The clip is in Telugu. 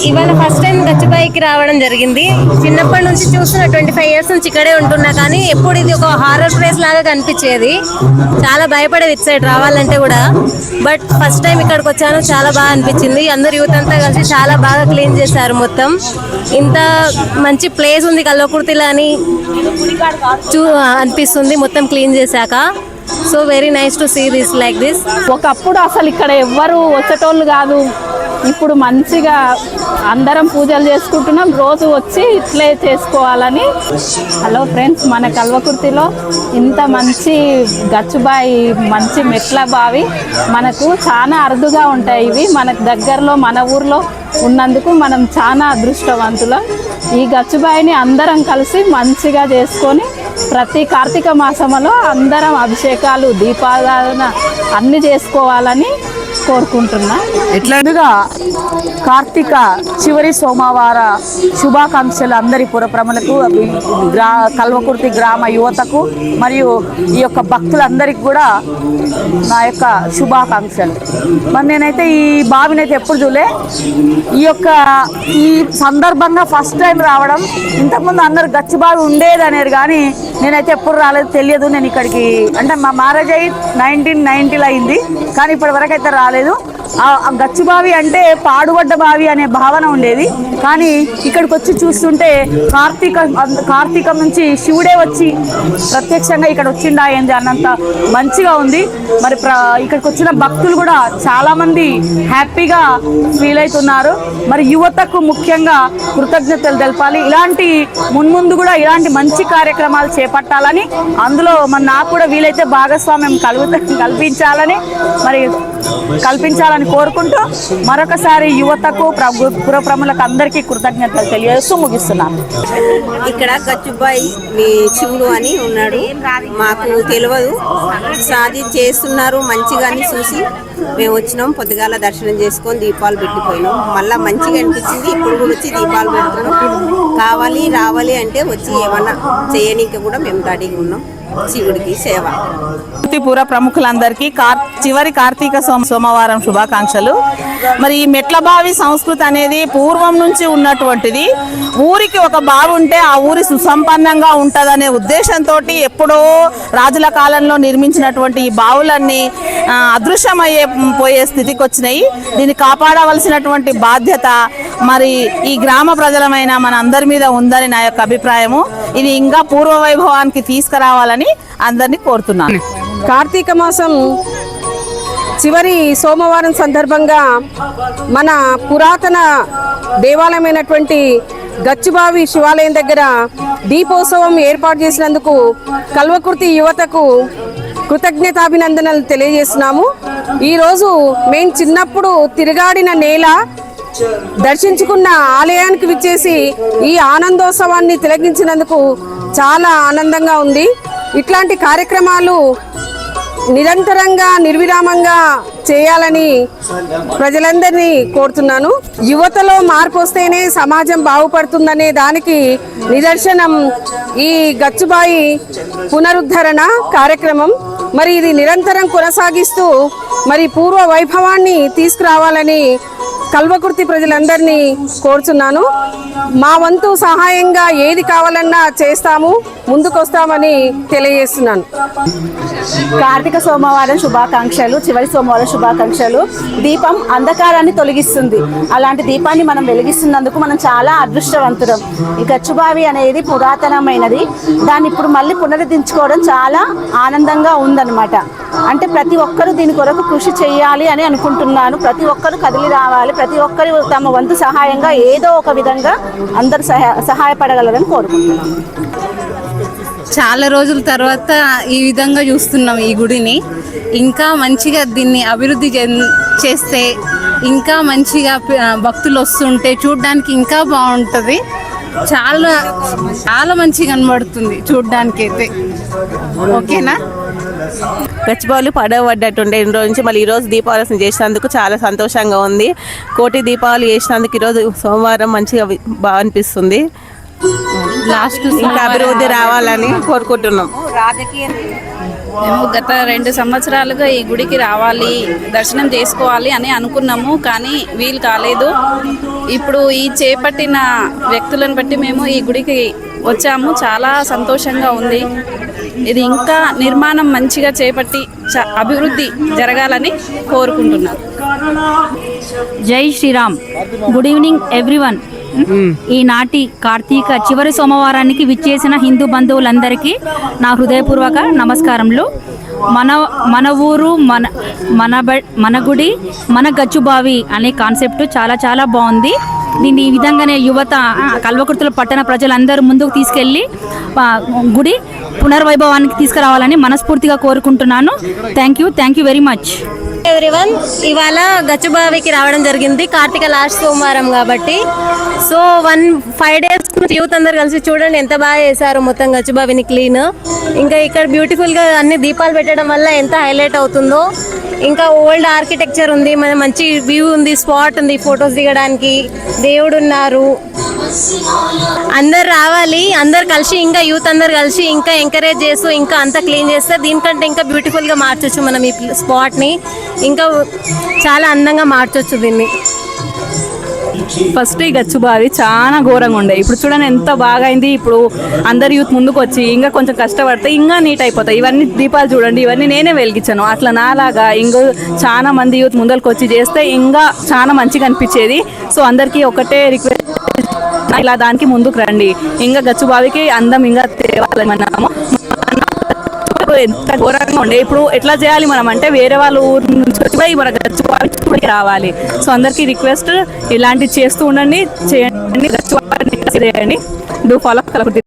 ఇవాళ ఫస్ట్ టైం గచ్చిబాయికి రావడం జరిగింది. చిన్నప్పటి నుంచి చూస్తున్న 25 years నుంచి ఇక్కడే ఉంటున్నా, కానీ ఎప్పుడు ఇది ఒక హారర్ ప్లేస్ లాగా కనిపించేది. చాలా భయపడేది ఇటు సైడ్ రావాలంటే కూడా. బట్ ఫస్ట్ టైం ఇక్కడికి వచ్చాను, చాలా బాగా అనిపించింది. అందరు యూత్ అంతా కలిసి చాలా బాగా క్లీన్ చేశారు మొత్తం. ఇంత మంచి ప్లేస్ ఉంది కల్వకుర్తిలో అని అనిపిస్తుంది మొత్తం క్లీన్ చేశాక. So very nice to see this like this. ఒకప్పుడు అసలు ఇక్కడ ఎవ్వరు వచ్చేటోళ్ళు కాదు, ఇప్పుడు మంచిగా అందరం పూజలు చేసుకుంటున్నాం. రోజు వచ్చి ఇట్లే చేసుకోవాలని. హలో ఫ్రెండ్స్, మన కల్వకుర్తిలో ఇంత మంచి గచ్చుబాయి, మంచి మెట్ల బావి మనకు చాలా అరుదుగా ఉంటాయి. ఇవి మనకు దగ్గరలో మన ఊర్లో ఉన్నందుకు మనం చాలా అదృష్టవంతులం. ఈ గచ్చుబాయిని అందరం కలిసి మంచిగా చేసుకొని ప్రతి కార్తీక మాసంలో అందరం అభిషేకాలు, దీపారాధన అన్ని చేసుకోవాలని కోరుకుంటున్నా. ఎట్లాగా కార్తీక చివరి సోమవార శుభాకాంక్షలు అందరి పురప్రములకు, కల్వకుర్తి గ్రామ యువతకు మరియు ఈ యొక్క భక్తులందరికీ కూడా నా యొక్క శుభాకాంక్షలు. మరి నేనైతే ఈ బావినైతే ఎప్పుడు చూలే, ఈ సందర్భంగా ఫస్ట్ టైం రావడం. ఇంతకుముందు అందరు గచ్చి బావి ఉండేది అనేది, కానీ నేనైతే ఎప్పుడు రాలేదు, తెలియదు. నేను ఇక్కడికి అంటే మా మ్యారేజ్ అయ్యి 1990లో అయింది, కానీ ఇప్పటి వరకు అయితే రాలేదు. ఆ గచ్చిబావి అంటే పాడుబడ్డ బావి అనే భావన ఉండేది, కానీ ఇక్కడికి వచ్చి చూస్తుంటే కార్తీకం నుంచి శివుడే వచ్చి ప్రత్యక్షంగా ఇక్కడ వచ్చిండా ఏంది అన్నంత మంచిగా ఉంది. మరి ఇక్కడికి వచ్చిన భక్తులు కూడా చాలా మంది హ్యాపీగా ఫీల్ అవుతున్నారు. మరి యువతకు ముఖ్యంగా కృతజ్ఞతలు తెలపాలి. ఇలాంటి మున్ముందు కూడా ఇలాంటి మంచి కార్యక్రమాలు చేపట్టాలని, అందులో మరి నాకు కూడా వీలైతే భాగస్వామ్యం కల్పించాలని కోరుకుంటూ మరొకసారి యువతకు, పురప్రములకు అందరికీ కృతజ్ఞతలు తెలియజేస్తూ ముగిస్తున్నాను. ఇక్కడ గచ్చుబాయి శివుడు అని ఉన్నాడు, మాకు తెలియదు. సాధి చేస్తున్నారు మంచిగా అని చూసి మేము వచ్చినాం. పొద్దుగాల దర్శనం చేసుకొని దీపాలు పెట్టిపోయినాం. మళ్ళీ మంచిగా అనిపించింది. ఇప్పుడు కూడా వచ్చి దీపాలు పెడుతున్నాం. కావాలి రావాలి అంటే వచ్చి ఏమన్నా చేయనీకి కూడా మేము రెడీగా ఉన్నాం. శివుడికి సేవ. పుర ప్రముఖులందరికీ చివరి కార్తీక సోమవారం శుభాకాంక్షలు. మరి ఈ మెట్ల బావి సంస్కృతి అనేది పూర్వం నుంచి ఉన్నటువంటిది. ఊరికి ఒక బావి ఉంటే ఆ ఊరి సుసంపన్నంగా ఉంటుందనే ఉద్దేశంతో ఎప్పుడో రాజుల కాలంలో నిర్మించినటువంటి ఈ బావులన్నీ పోయే స్థితికి వచ్చినాయి. దీన్ని కాపాడవలసినటువంటి బాధ్యత మరి ఈ గ్రామ ప్రజలమైన మన అందరి మీద ఉందని నా యొక్క అభిప్రాయము. ఇది ఇంకా పూర్వ వైభవానికి తీసుకురావాలని అందరినీ కోరుతున్నాను. కార్తీక మాసం చివరి సోమవారం సందర్భంగా మన పురాతన దేవాలయమైనటువంటి గచ్చుబావి శివాలయం దగ్గర దీపోత్సవం ఏర్పాటు చేసినందుకు కల్వకుర్తి యువతకు కృతజ్ఞతాభినందనలు తెలియజేస్తున్నాము. ఈరోజు మేము చిన్నప్పుడు తిరుగాడిన నేల, దర్శించుకున్న ఆలయానికి విచ్చేసి ఈ ఆనందోత్సవాన్ని తిలకించినందుకు చాలా ఆనందంగా ఉంది. ఇట్లాంటి కార్యక్రమాలు నిరంతరంగా నిర్విరామంగా చేయాలని ప్రజలందరినీ కోరుతున్నాను. యువతలో మార్పు వస్తేనే సమాజం బాగుపడుతుందనే దానికి నిదర్శనం ఈ గచ్చుబాయి పునరుద్ధరణ కార్యక్రమం. మరి ఇది నిరంతరం కొనసాగిస్తూ మరి పూర్వ వైభవాన్ని తీసుకురావాలని కల్వకుర్తి ప్రజలందరినీ కోరుచున్నాను. మా వంతు సహాయంగా ఏది కావాలన్నా చేస్తాము, ముందుకొస్తామని తెలియజేస్తున్నాను. కార్తీక సోమవారం శుభాకాంక్షలు, చివరి సోమవారం శుభాకాంక్షలు. దీపం అంధకారాన్ని తొలగిస్తుంది. అలాంటి దీపాన్ని మనం వెలిగిస్తున్నందుకు మనం చాలా అదృష్టవంతులం. ఈ గచ్చుబావి అనేది పురాతనమైనది. దాన్ని ఇప్పుడు మళ్ళీ పునరుద్ధరించుకోవడం చాలా ఆనందంగా ఉందన్నమాట. అంటే ప్రతి ఒక్కరూ దీని కొరకు కృషి చేయాలి అని అనుకుంటున్నాను. ప్రతి ఒక్కరూ కదిలి రావాలి. ప్రతి ఒక్కరు తమ వంతు సహాయంగా ఏదో ఒక విధంగా అందరూ సహాయపడగలరని కోరుకుంటున్నాను. చాలా రోజుల తర్వాత ఈ విధంగా చూస్తున్నాం ఈ గుడిని. ఇంకా మంచిగా దీన్ని అభివృద్ధి చేస్తే, ఇంకా మంచిగా భక్తులు వస్తుంటే చూడడానికి ఇంకా బాగుంటుంది. చాలా చాలా మంచిగా కనబడుతుంది చూడడానికి అయితే. ఓకేనా? గచ్చిబావులు పడబడ్డట్టుండే ఇన్ని రోజు నుంచి మళ్ళీ ఈరోజు దీపావళి చేసినందుకు చాలా సంతోషంగా ఉంది. కోటి దీపావళి చేసినందుకు ఈరోజు సోమవారం మంచిగా బాగా అనిపిస్తుంది. లాస్ట్ ఇంకా అభివృద్ధి రావాలని కోరుకుంటున్నాం. మేము గత 2 సంవత్సరాలుగా ఈ గుడికి రావాలి, దర్శనం చేసుకోవాలి అని అనుకున్నాము, కానీ వీలు కాలేదు. ఇప్పుడు ఈ చేపట్టిన వ్యక్తులను బట్టి మేము ఈ గుడికి వచ్చాము. చాలా సంతోషంగా ఉంది. ఇది ఇంకా నిర్మాణం మంచిగా చేపట్టి అభివృద్ధి జరగాలని కోరుకుంటున్నాను. జై శ్రీరామ్. Good evening everyone. ఈనాటి కార్తీక చివరి సోమవారానికి విచ్చేసిన హిందూ బంధువులందరికీ నా హృదయపూర్వక నమస్కారములు. మన ఊరు మన గుడి మన గచ్చుబావి అనే కాన్సెప్ట్ చాలా చాలా బాగుంది. దీన్ని ఈ విధంగానే యువత కల్వకుర్తిలో పట్టణ ప్రజలందరూ ముందుకు తీసుకెళ్ళి గుడి పునర్వైభవానికి తీసుకురావాలని మనస్ఫూర్తిగా కోరుకుంటున్నాను. Thank you very much everyone. ఇవాళ గచ్చుబావికి రావడం జరిగింది, కార్తీక లాస్ట్ సోమవారం కాబట్టి. సో 5 days యూత్ అందరు కలిసి చూడండి ఎంత బాగా చేశారు మొత్తం గచ్చుబావిని క్లీన్. ఇంకా ఇక్కడ బ్యూటిఫుల్గా అన్ని దీపాలు పెట్టడం వల్ల ఎంత హైలైట్ అవుతుందో. ఇంకా ఓల్డ్ ఆర్కిటెక్చర్ ఉంది, మంచి వ్యూ ఉంది, స్పాట్ ఉంది ఫొటోస్ దిగడానికి, దేవుడు ఉన్నారు. అందరు రావాలి, అందరు కలిసి ఇంకా యూత్ అందరు కలిసి ఇంకా ఎంకరేజ్ చేస్తూ ఇంకా అంతా క్లీన్ చేస్తే దీనికంటే ఇంకా బ్యూటిఫుల్గా మార్చొచ్చు మనం ఈ స్పాట్ని. ఇంకా చాలా అందంగా మార్చొచ్చు దీన్ని. ఫస్ట్ ఈ గచ్చుబావి చాలా ఘోరంగా ఉండే, ఇప్పుడు చూడండి ఎంత బాగా అయింది. ఇప్పుడు అందరు యూత్ ముందుకు వచ్చి ఇంకా కొంచెం కష్టపడితే ఇంకా నీట్ అయిపోతాయి. ఇవన్నీ దీపాలు చూడండి, ఇవన్నీ నేనే వెలిగించాను. అట్లా నాలాగా ఇంకో చాలా మంది యూత్ ముందరికి వచ్చి చేస్తే ఇంకా చాలా మంచిగా అనిపించేది. సో అందరికీ ఒకటే రిక్వెస్ట్, ఇలా దానికి ముందుకు రండి. ఇంకా గచ్చుబావికి అందం ఇంకా తేవాలి. మనము ఎంత ఘోరంగా ఉండే, ఇప్పుడు ఎట్లా చేయాలి మనం అంటే వేరే వాళ్ళ ఊరు నుంచి వచ్చి మన గచ్చుబావికి రావాలి. సో అందరికీ రిక్వెస్ట్, ఇలాంటివి చేస్తూ ఉండండి, చేయండి, గచ్చుబావిని చేయండి. Do follow Kalwakurthy.